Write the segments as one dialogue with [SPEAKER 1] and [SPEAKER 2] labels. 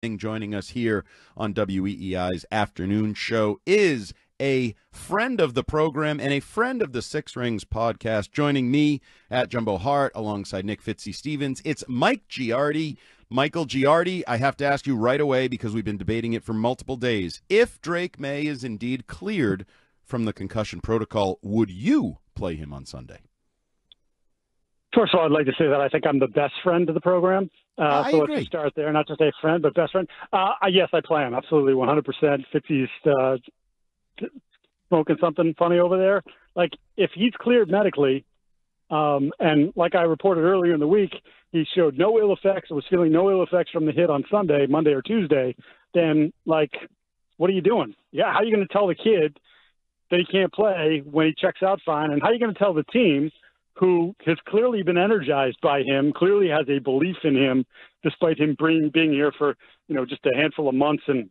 [SPEAKER 1] Joining us here on WEEI's afternoon show is a friend of the program and a friend of the Six Rings podcast. Joining me at Jumbo Hart alongside Nick Fitzy Stevens, it's Mike Giardi. Michael Giardi, I have to ask you right away because we've been debating it for multiple days. If Drake May is indeed cleared from the concussion protocol, would you play him on Sunday?
[SPEAKER 2] First of all, I'd like to say that I think I'm the best friend of the program.
[SPEAKER 1] I
[SPEAKER 2] so
[SPEAKER 1] agree.
[SPEAKER 2] let's start there. Not just a friend, but best friend. Yes, I play him. Absolutely, 100%. Fitzy's smoking something funny over there. Like, if he's cleared medically, and like I reported earlier in the week, he showed no ill effects or was feeling no ill effects from the hit on Sunday, Monday or Tuesday, then, like, what are you doing? Yeah, how are you going to tell the kid that he can't play when he checks out fine? And how are you going to tell the team who has clearly been energized by him, clearly has a belief in him, despite him being here for, just a handful of months and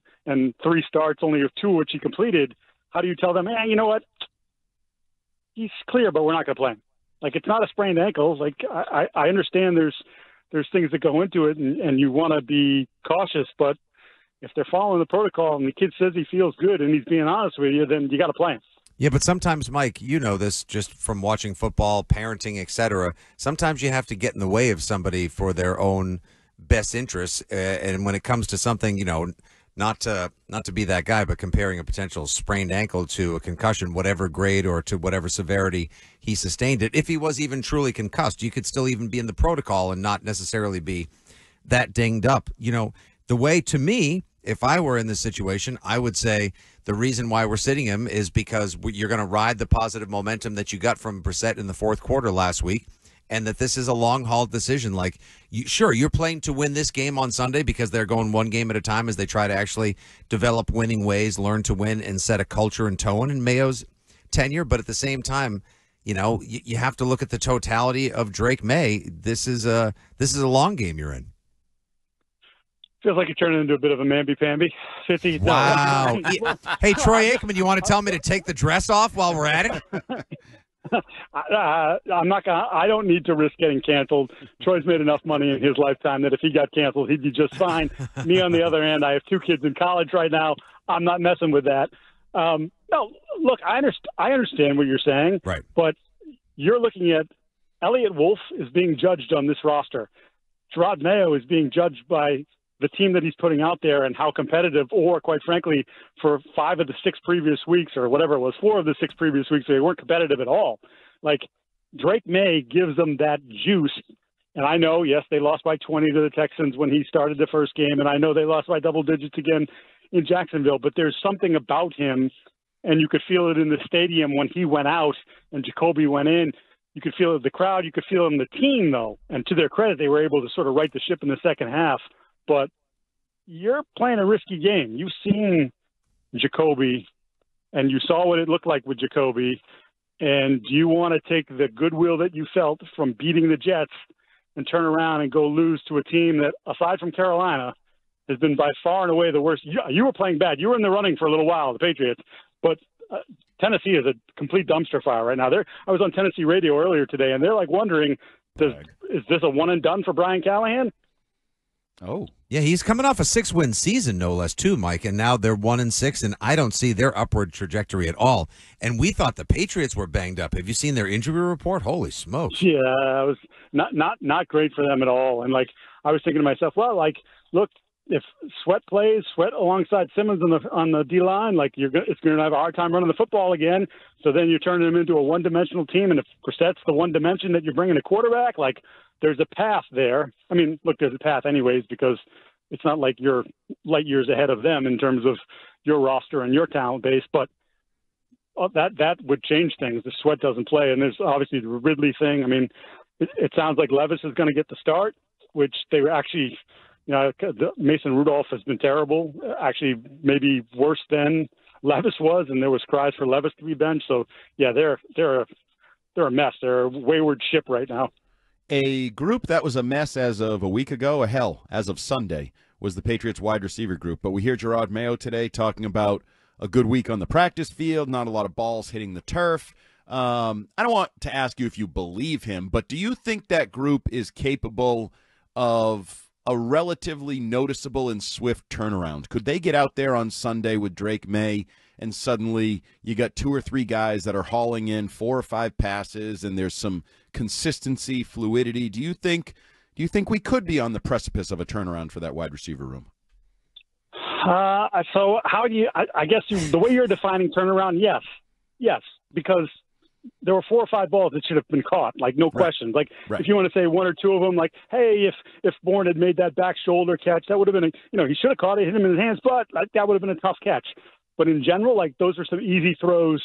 [SPEAKER 2] 3 starts, only 2 of which he completed? How do you tell them, you know what? He's clear, but we're not going to play him. Like, it's not a sprained ankle. Like, I understand there's things that go into it, and you want to be cautious, but if they're following the protocol and the kid says he feels good and he's being honest with you, then you got to play him.
[SPEAKER 3] Yeah, but sometimes, Mike, you know this just from watching football, parenting, etc. Sometimes you have to get in the way of somebody for their own best interests. And when it comes to something, not to be that guy, but comparing a potential sprained ankle to a concussion, whatever grade or to whatever severity he sustained it, if he was even truly concussed, you could still even be in the protocol and not necessarily be that dinged up. The way, to me, if I were in this situation, I would say the reason why we're sitting him is because you're going to ride the positive momentum that you got from Brissett in the fourth quarter last week, and that this is a long-haul decision. Like, sure, you're playing to win this game on Sunday because they're going one game at a time as they try to actually develop winning ways, learn to win, and set a culture and tone in Mayo's tenure. But at the same time, you have to look at the totality of Drake May. This is a long game you're in.
[SPEAKER 2] Feels like you're turning into a bit of a mamby-pamby. 50.
[SPEAKER 3] Wow. Hey, Troy Aikman, you want to tell me to take the dress off while we're at it?
[SPEAKER 2] I'm not gonna. I don't need to risk getting canceled. Troy's made enough money in his lifetime that if he got canceled, he'd be just fine. Me, on the other hand, I have 2 kids in college right now. I'm not messing with that. No, look, I understand what you're saying,
[SPEAKER 3] right?
[SPEAKER 2] But you're looking at Elliott Wolf is being judged on this roster. Gerard Mayo is being judged by the team that he's putting out there and how competitive, or quite frankly, for 5 of the 6 previous weeks or whatever it was, 4 of the 6 previous weeks, they weren't competitive at all. Like, Drake May gives them that juice. And I know, yes, they lost by 20 to the Texans when he started the first game. And I know they lost by double digits again in Jacksonville, but there's something about him, and you could feel it in the stadium when he went out and Jacoby went in. You could feel it in the crowd. You could feel it in the team, though. And to their credit, they were able to sort of right the ship in the second half. But you're playing a risky game. You've seen Jacoby, and you saw what it looked like with Jacoby. And do you want to take the goodwill that you felt from beating the Jets and turn around and go lose to a team that, aside from Carolina, has been by far and away the worst? You were playing bad. You were in the running for a little while, the Patriots. But Tennessee is a complete dumpster fire right now. I was on Tennessee radio earlier today, and they're like wondering, is this a one and done for Brian Callahan?
[SPEAKER 3] Oh, yeah, he's coming off a 6-win season, no less, too, Mike. And now they're 1-6, and I don't see their upward trajectory at all. And we thought the Patriots were banged up. Have you seen their injury report? Holy smokes!
[SPEAKER 2] Yeah, it was not great for them at all. And I was thinking to myself, well, look, if Sweat plays, Sweat alongside Simmons on the D line, it's going to have a hard time running the football again. So then you're turning them into a one-dimensional team, and if Brissett's the one dimension that you're bringing a quarterback, there's a path there. I mean, look, there's a path anyways, because it's not like you're light years ahead of them in terms of your roster and your talent base, but that would change things if Sweat doesn't play. And there's obviously the Ridley thing. I mean, it sounds like Levis is going to get the start, which they were actually, Mason Rudolph has been terrible, actually maybe worse than Levis was, and there was cries for Levis to be benched. So, yeah, they're a mess. They're a wayward ship right now.
[SPEAKER 1] A group that was a mess as of a week ago, as of Sunday, was the Patriots wide receiver group. But we hear Gerard Mayo today talking about a good week on the practice field, not a lot of balls hitting the turf. I don't want to ask you if you believe him, but do you think that group is capable of a relatively noticeable and swift turnaround? Could they get out there on Sunday with Drake May and suddenly you got 2 or 3 guys that are hauling in 4 or 5 passes and there's some consistency, fluidity? Do you think we could be on the precipice of a turnaround for that wide receiver room?
[SPEAKER 2] So how do you? I guess the way you're defining turnaround, yes, because there were 4 or 5 balls that should have been caught, like no question. Like if you want to say 1 or 2 of them, like hey, if Bourne had made that back shoulder catch, that would have been he should have caught it, hit him in his hands, but that would have been a tough catch. But in general, like those were some easy throws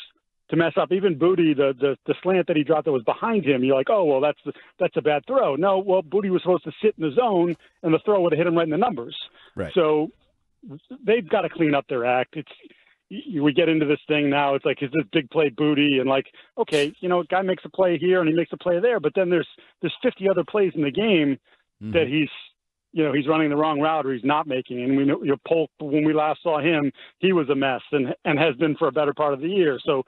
[SPEAKER 2] to mess up. Even Booty, the slant that he dropped that was behind him, you're like, oh well, that's a bad throw. No, well Booty was supposed to sit in the zone, and the throw would have hit him right in the numbers.
[SPEAKER 1] Right.
[SPEAKER 2] So they've got to clean up their act. We get into this thing now. It's like, is this big play Booty? And like, okay, guy makes a play here and he makes a play there, but then there's 50 other plays in the game that he's running the wrong route or he's not making. And we know Polk, when we last saw him, he was a mess and has been for a better part of the year. So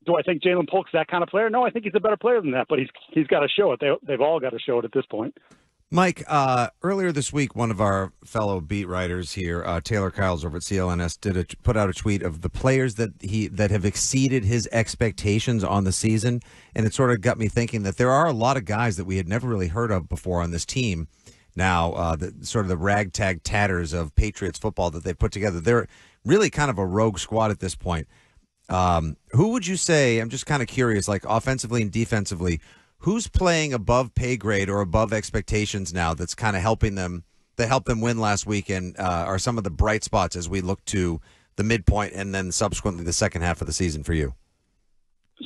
[SPEAKER 2] do I think Jalen Polk's that kind of player? No, I think he's a better player than that, but he's got to show it. They've all got to show it at this point.
[SPEAKER 3] Mike, earlier this week, one of our fellow beat writers here, Taylor Kyles over at CLNS, put out a tweet of the players that have exceeded his expectations on the season, and it sort of got me thinking that there are a lot of guys that we had never really heard of before on this team. Now, sort of the ragtag tatters of Patriots football that they've put together. They're really kind of a rogue squad at this point. Who would you say? I'm just kind of curious, like offensively and defensively. Who's playing above pay grade or above expectations now that's kind of helping them, that helped them win last week and are some of the bright spots as we look to the midpoint and then subsequently the second half of the season for you?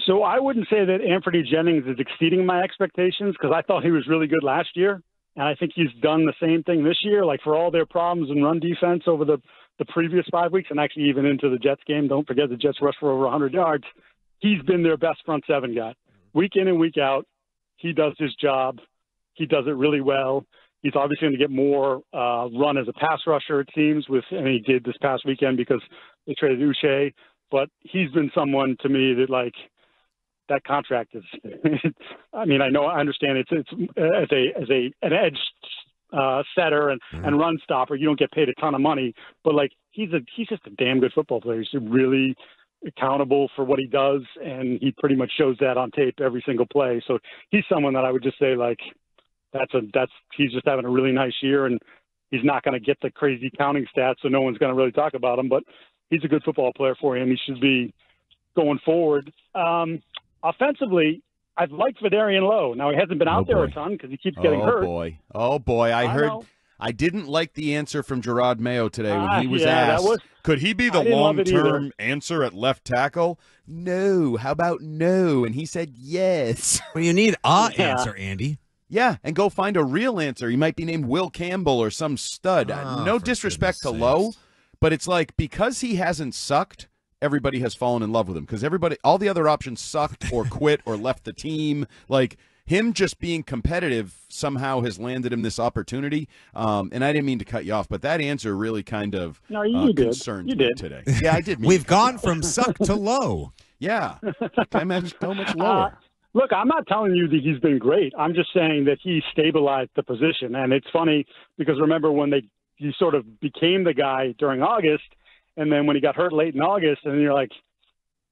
[SPEAKER 2] So I wouldn't say that Anthony Jennings is exceeding my expectations because I thought he was really good last year. And I think he's done the same thing this year, like for all their problems in run defense over the previous 5 weeks and actually even into the Jets game. Don't forget the Jets rushed for over 100 yards. He's been their best front seven guy. Week in and week out. He does his job. He does it really well. He's obviously going to get more run as a pass rusher, it seems, and he did this past weekend because they traded Uche. But he's been someone to me that, like, that contract is I mean, I understand it's as an edge setter and run stopper, you don't get paid a ton of money, but like he's just a damn good football player. He's really accountable for what he does, and he pretty much shows that on tape every single play. So he's someone that I would just say like he's just having a really nice year, and he's not going to get the crazy counting stats, so no one's going to really talk about him, but he's a good football player for him. He should be going forward. Offensively, I've liked Vidarian Lowe. Now, he hasn't been out there a ton because he keeps getting hurt.
[SPEAKER 1] Oh, boy. I didn't like the answer from Gerard Mayo today when he was asked, could he be the long-term answer at left tackle? No. How about no? And he said yes.
[SPEAKER 3] Well, you need answer, Andy.
[SPEAKER 1] Yeah, and go find a real answer. He might be named Will Campbell or some stud. No disrespect to Lowe, but it's like because he hasn't sucked, everybody has fallen in love with him because all the other options sucked or quit or left the team. Like him just being competitive somehow has landed him this opportunity. And I didn't mean to cut you off, but that answer really kind of concerned me today. Yeah, I did.
[SPEAKER 3] We've gone from suck to low.
[SPEAKER 1] Yeah, I imagine so much lower.
[SPEAKER 2] Look, I'm not telling you that he's been great. I'm just saying that he stabilized the position. And it's funny because remember when he sort of became the guy during August. And then when he got hurt late in August, and you're like,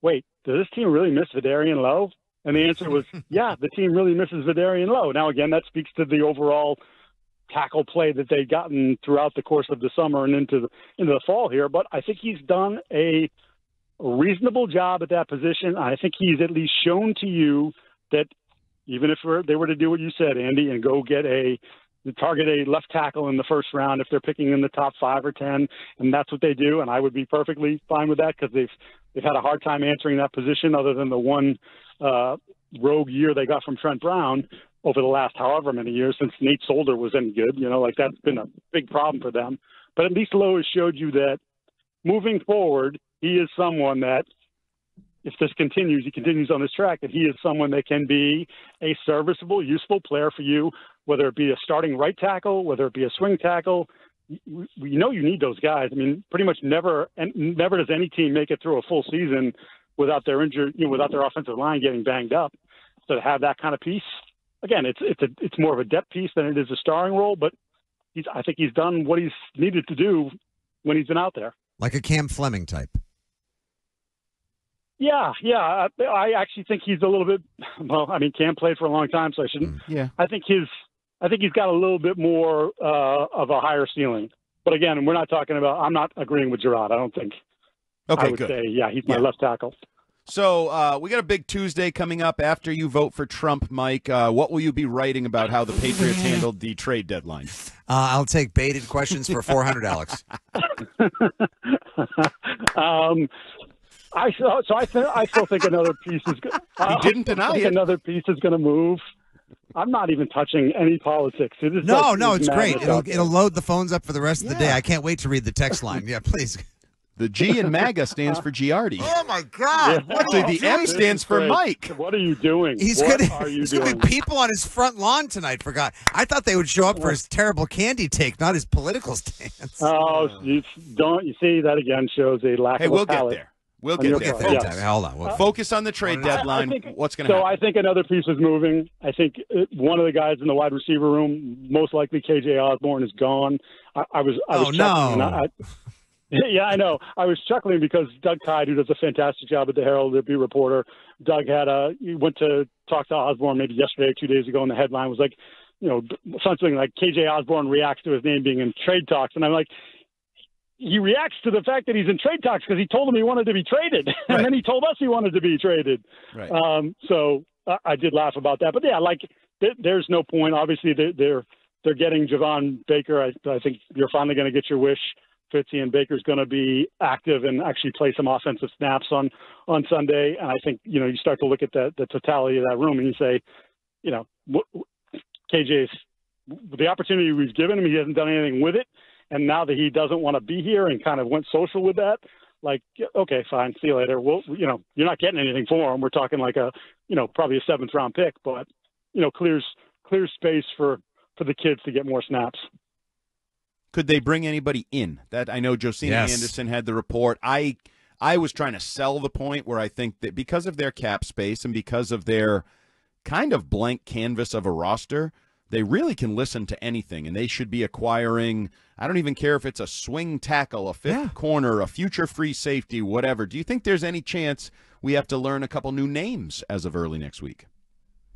[SPEAKER 2] wait, does this team really miss Vidarian Lowe? And the answer was, yeah, the team really misses Vidarian Lowe. Now, again, that speaks to the overall tackle play that they've gotten throughout the course of the summer and into the fall here. But I think he's done a reasonable job at that position. I think he's at least shown to you that even if they were to do what you said, Andy, and go get target a left tackle in the first round if they're picking in the top 5 or 10, and that's what they do, and I would be perfectly fine with that because they've had a hard time answering that position other than the one rogue year they got from Trent Brown over the last however many years since Nate Solder was any good. Like that's been a big problem for them. But at least Lowe has showed you that moving forward, he is someone that if this continues, he continues on this track, that he is someone that can be a serviceable, useful player for you, whether it be a starting right tackle, whether it be a swing tackle. You need those guys. I mean, pretty much never does any team make it through a full season without their without their offensive line getting banged up. So to have that kind of piece, again, it's more of a depth piece than it is a starring role, but I think he's done what he's needed to do when he's been out there.
[SPEAKER 3] Like a Cam Fleming type.
[SPEAKER 2] Yeah. I actually think he's a little bit. Well, I mean, Cam played for a long time, so I shouldn't.
[SPEAKER 1] Yeah.
[SPEAKER 2] I think he's got a little bit more of a higher ceiling. But again, we're not talking about. I'm not agreeing with Giardi. I don't think.
[SPEAKER 1] Okay,
[SPEAKER 2] I would
[SPEAKER 1] good.
[SPEAKER 2] say, he's my left tackle.
[SPEAKER 1] So we got a big Tuesday coming up after you vote for Trump, Mike. What will you be writing about how the Patriots handled the trade deadline?
[SPEAKER 3] I'll take baited questions for $400, Alex.
[SPEAKER 2] I still think another piece is.
[SPEAKER 1] He didn't deny it.
[SPEAKER 2] Another piece is going to move. I'm not even touching any politics.
[SPEAKER 3] No, it's great. It'll load the phones up for the rest of the day. I can't wait to read the text line. Yeah, please.
[SPEAKER 1] The G in MAGA stands for Giardi.
[SPEAKER 3] Oh my God!
[SPEAKER 1] Yeah. Actually, the M stands for Mike.
[SPEAKER 2] What are you doing?
[SPEAKER 3] He's going to be people on his front lawn tonight. I thought they would show up for his terrible candy take, not his political stance.
[SPEAKER 2] Oh, you see that again shows a lack of
[SPEAKER 1] we'll
[SPEAKER 2] palate.
[SPEAKER 1] get there. We'll get there.
[SPEAKER 3] Yes. Hold on.
[SPEAKER 1] Focus on the trade deadline. What's going to happen?
[SPEAKER 2] So I think another piece is moving. I think one of the guys in the wide receiver room, most likely KJ Osborne, is gone. I was chuckling. Yeah, I know. I was chuckling because Doug Kyde, who does a fantastic job at the Herald, the beat reporter, he went to talk to Osborne maybe yesterday or 2 days ago, and the headline was like, something like KJ Osborne reacts to his name being in trade talks. And I'm like, he reacts to the fact that he's in trade talks because he told him he wanted to be traded, and then he told us he wanted to be traded.
[SPEAKER 1] Right.
[SPEAKER 2] So I did laugh about that. But yeah, there's no point. Obviously, they're getting Javon Baker. I think you're finally going to get your wish. Fitzy and Baker's going to be active and actually play some offensive snaps on Sunday. And I think, you start to look at the totality of that room and you say, KJ's the opportunity we've given him, he hasn't done anything with it. And now that he doesn't want to be here and kind of went social with that, like, okay, fine, see you later. Well, you're not getting anything for him. We're talking like probably a 7th round pick, but, clears space for the kids to get more snaps.
[SPEAKER 1] Could they bring anybody in? That I know Josina Anderson had the report. I was trying to sell the point where I think that because of their cap space and because of their kind of blank canvas of a roster, they really can listen to anything, and they should be acquiring, I don't even care if it's a swing tackle, a fifth corner, a future free safety, whatever. Do you think there's any chance we have to learn a couple new names as of early next week?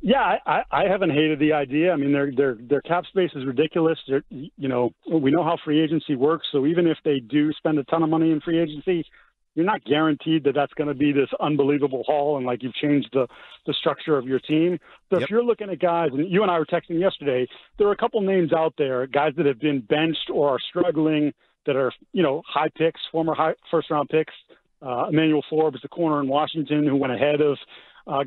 [SPEAKER 2] Yeah, I haven't hated the idea. I mean, their cap space is ridiculous. We know how free agency works. So even if they do spend a ton of money in free agency, you're not guaranteed that that's going to be this unbelievable haul and like you've changed the structure of your team. So if you're looking at guys, and you and I were texting yesterday, there are a couple names out there, guys that have been benched or are struggling that are, high picks, former first-round picks. Emmanuel Forbes, the corner in Washington, who went ahead of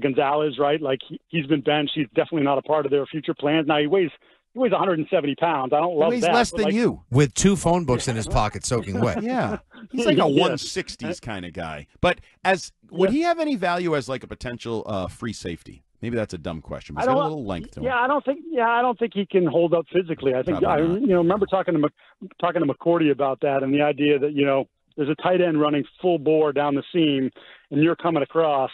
[SPEAKER 2] Gonzalez, right? Like he's been benched. He's definitely not a part of their future plans. Now he weighs 170 pounds. I don't love that.
[SPEAKER 1] He weighs less than you.
[SPEAKER 3] With 2 phone books in his pocket soaking wet.
[SPEAKER 1] Yeah. He's like a 160s kind of guy. But would he have any value as like a potential free safety? Maybe that's a dumb question. But he's got a little length to him.
[SPEAKER 2] I don't think he can hold up physically. I think remember talking to McCourty about that and the idea that, there's a tight end running full bore down the seam and you're coming across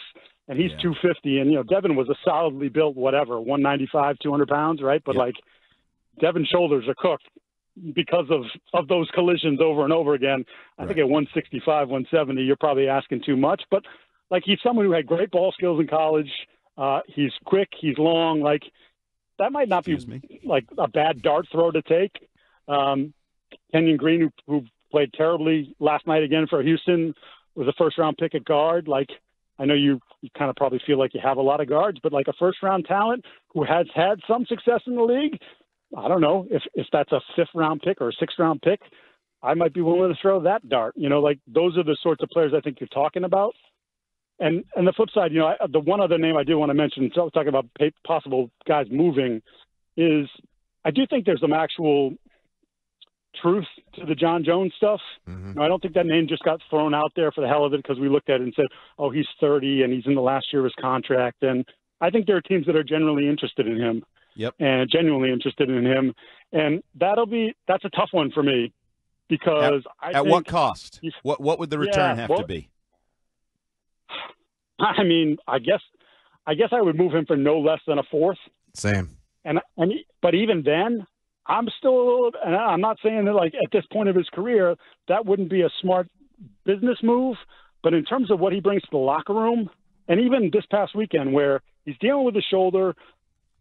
[SPEAKER 2] and he's 250 and, Devin was a solidly built, 195, 200 pounds, right? But Devin's shoulders are cooked because of those collisions over and over again. I think at 165, 170, you're probably asking too much, but like he's someone who had great ball skills in college. He's quick, he's long, like that might not be like a bad dart throw to take. Kenyon Green, who played terribly last night again for Houston, was a first-round pick at guard. Like, I know you kind of probably feel like you have a lot of guards, but like a first-round talent who has had some success in the league, I don't know if that's a 5th-round pick or a 6th-round pick, I might be willing to throw that dart. Like those are the sorts of players I think you're talking about. And the flip side, the one other name I do want to mention, so talking about possible guys moving, is I do think there's some actual truth to the John Jones stuff. Mm-hmm. I don't think that name just got thrown out there for the hell of it because we looked at it and said, oh, he's 30 and he's in the last year of his contract. And I think there are teams that are generally interested in him.
[SPEAKER 1] Yep.
[SPEAKER 2] And genuinely interested in him. And that's a tough one for me because
[SPEAKER 1] at what cost? What would the return have to be?
[SPEAKER 2] I mean, I guess I would move him for no less than a 4th.
[SPEAKER 3] Same.
[SPEAKER 2] But even then, I'm still a little, and I'm not saying that like at this point of his career, that wouldn't be a smart business move, but in terms of what he brings to the locker room, and even this past weekend where he's dealing with the shoulder,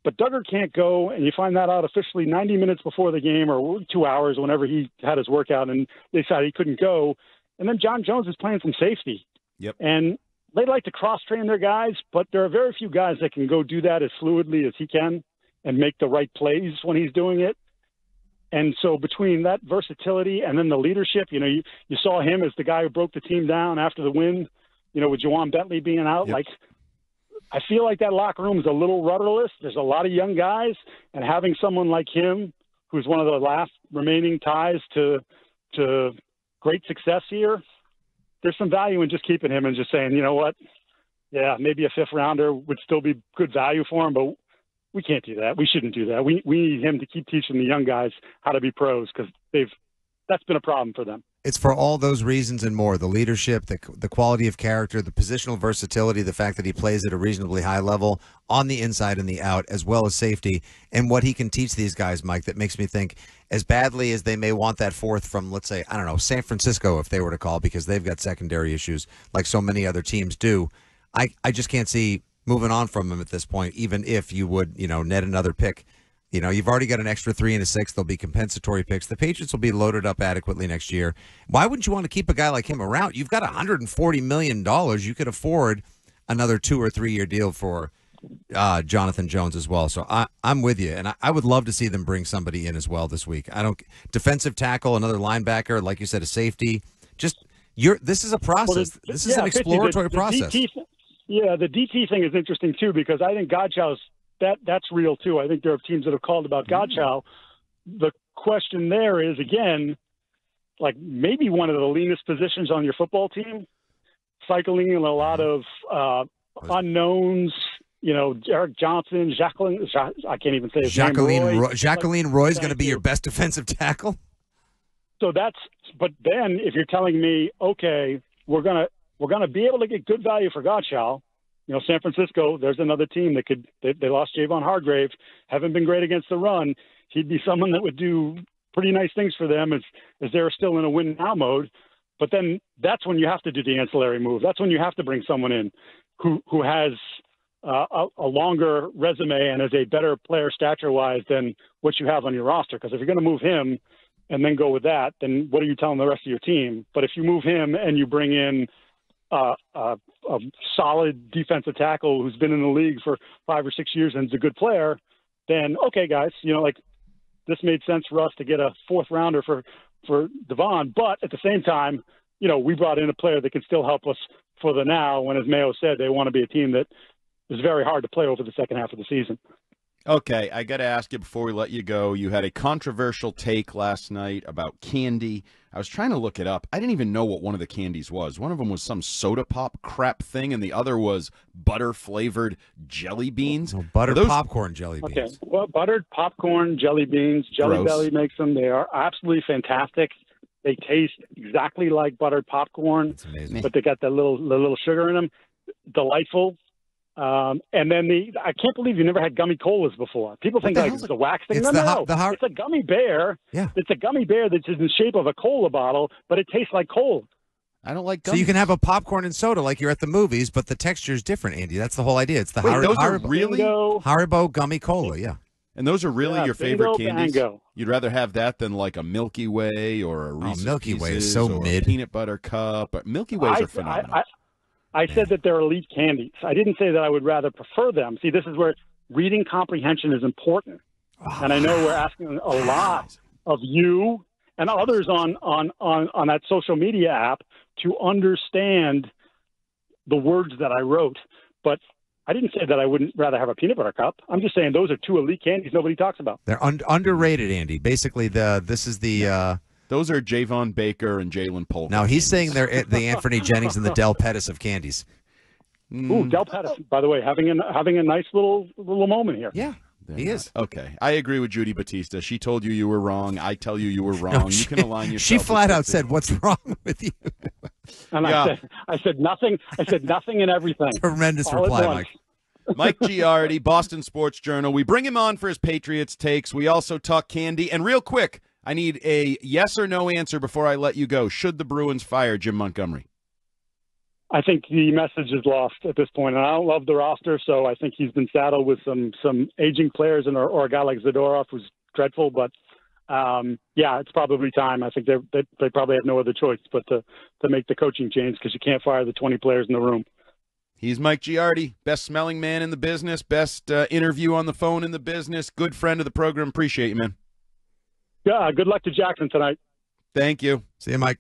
[SPEAKER 2] but Duggar can't go, and you find that out officially 90 minutes before the game or 2 hours whenever he had his workout, and they decided he couldn't go. And then John Jones is playing some safety.
[SPEAKER 1] Yep.
[SPEAKER 2] And they like to cross-train their guys, but there are very few guys that can go do that as fluidly as he can and make the right plays when he's doing it. And so between that versatility and then the leadership, you know, you saw him as the guy who broke the team down after the win, you know, with Juwan Bentley being out.
[SPEAKER 1] Yep.
[SPEAKER 2] Like, I feel like that locker room is a little rudderless. There's a lot of young guys, and having someone like him, who's one of the last remaining ties to great success here, there's some value in just keeping him and just saying, you know what, yeah, maybe a fifth rounder would still be good value for him, but we can't do that. We shouldn't do that. We need him to keep teaching the young guys how to be pros, because that's been a problem for them.
[SPEAKER 3] It's for all those reasons and more: the leadership, the quality of character, the positional versatility, the fact that he plays at a reasonably high level on the inside and the out, as well as safety, and what he can teach these guys, Mike, that makes me think, as badly as they may want that fourth from, let's say, I don't know, San Francisco, if they were to call, because they've got secondary issues like so many other teams do, I just can't see moving on from him at this point, even if you would, you know, net another pick. You know, you've already got an extra 3 and a 6. There'll be compensatory picks. The Patriots will be loaded up adequately next year. Why wouldn't you want to keep a guy like him around? You've got $140 million. You could afford another 2 or 3 year deal for Jonathan Jones as well. So I'm with you, and I would love to see them bring somebody in as well this week. Defensive tackle, another linebacker, like you said, a safety. This is a process. This is an exploratory process.
[SPEAKER 2] The DT thing is interesting too, because I think Godchau's that's real too. I think there are teams that have called about Godchau. The question there is, again, like maybe one of the leanest positions on your football team, cycling in a lot of unknowns. You know, Eric Johnson, I can't even say his name.
[SPEAKER 3] Jacqueline Roy is going to be your best defensive tackle.
[SPEAKER 2] So but then if you're telling me, okay, we're gonna be able to get good value for Godchau. You know, San Francisco, there's another team that they lost Javon Hargrave, haven't been great against the run. He'd be someone that would do pretty nice things for them as they're still in a win now mode. But then that's when you have to do the ancillary move. That's when you have to bring someone in who has a longer resume and is a better player stature-wise than what you have on your roster. Because if you're going to move him and then go with that, then what are you telling the rest of your team? But if you move him and you bring in a solid defensive tackle who's been in the league for 5 or 6 years and is a good player, then okay, guys, you know, like this made sense for us to get a fourth rounder for Devon. But at the same time, you know, we brought in a player that can still help us for the now. When, as Mayo said, they want to be a team that is very hard to play over the second half of the season.
[SPEAKER 1] Okay, I got to ask you before we let you go. You had a controversial take last night about candy. I was trying to look it up. I didn't even know what one of the candies was. One of them was some soda pop crap thing, and the other was butter-flavored jelly beans.
[SPEAKER 3] Oh, popcorn jelly beans.
[SPEAKER 2] Okay, well, buttered popcorn jelly beans. Jelly Belly makes them. They are absolutely fantastic. They taste exactly like buttered popcorn, but they got the little sugar in them. Delightful. And then I can't believe you never had gummy colas before. People think like it's a wax thing. No, it's a gummy bear.
[SPEAKER 3] Yeah.
[SPEAKER 2] It's a gummy bear that's in the shape of a cola bottle, but it tastes like cola.
[SPEAKER 1] I don't like gummies.
[SPEAKER 3] So you can have a popcorn and soda like you're at the movies, but the texture is different, Andy. That's the whole idea. It's the Haribo gummy cola, yeah.
[SPEAKER 1] And those are really your favorite candies?
[SPEAKER 2] Bingo.
[SPEAKER 1] You'd rather have that than like a Milky Way or a Reese's
[SPEAKER 3] Milky
[SPEAKER 1] Pieces
[SPEAKER 3] Way is so
[SPEAKER 1] or
[SPEAKER 3] mid.
[SPEAKER 1] a peanut butter cup. Milky Ways are phenomenal.
[SPEAKER 2] I said that they're elite candies. I didn't say that I would rather prefer them. See, this is where reading comprehension is important. And I know we're asking a lot of you and others on that social media app to understand the words that I wrote. But I didn't say that I wouldn't rather have a peanut butter cup. I'm just saying those are two elite candies nobody talks about.
[SPEAKER 3] They're underrated, Andy. Basically, this is the
[SPEAKER 1] those are Javon Baker and Jalen Polk.
[SPEAKER 3] Now, he's saying they're the Anthony Jennings and the Del Pettis of candies.
[SPEAKER 2] Ooh, Del Pettis, by the way, having a nice little moment here.
[SPEAKER 3] Yeah, he is.
[SPEAKER 1] Okay. I agree with Judy Batista. She told you were wrong. I tell you were wrong. You can align yourself.
[SPEAKER 3] She flat out said, "What's wrong with you?"
[SPEAKER 2] And I said nothing. I said nothing and everything.
[SPEAKER 3] Tremendous reply, Mike.
[SPEAKER 1] Mike Giardi, Boston Sports Journal. We bring him on for his Patriots takes. We also talk candy. And real quick, I need a yes or no answer before I let you go. Should the Bruins fire Jim Montgomery?
[SPEAKER 2] I think the message is lost at this point, and I don't love the roster, so I think he's been saddled with some aging players, or a guy like Zadorov who's dreadful. But yeah, it's probably time. I think they probably have no other choice but to make the coaching change, because you can't fire the 20 players in the room.
[SPEAKER 1] He's Mike Giardi, best smelling man in the business, best interview on the phone in the business, good friend of the program. Appreciate you, man.
[SPEAKER 2] Yeah, good luck to Jackson tonight.
[SPEAKER 1] Thank you.
[SPEAKER 3] See you, Mike.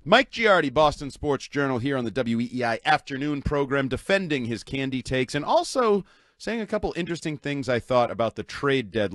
[SPEAKER 1] Mike Giardi, Boston Sports Journal, here on the WEEI Afternoon program, defending his candy takes and also saying a couple interesting things I thought about the trade deadline.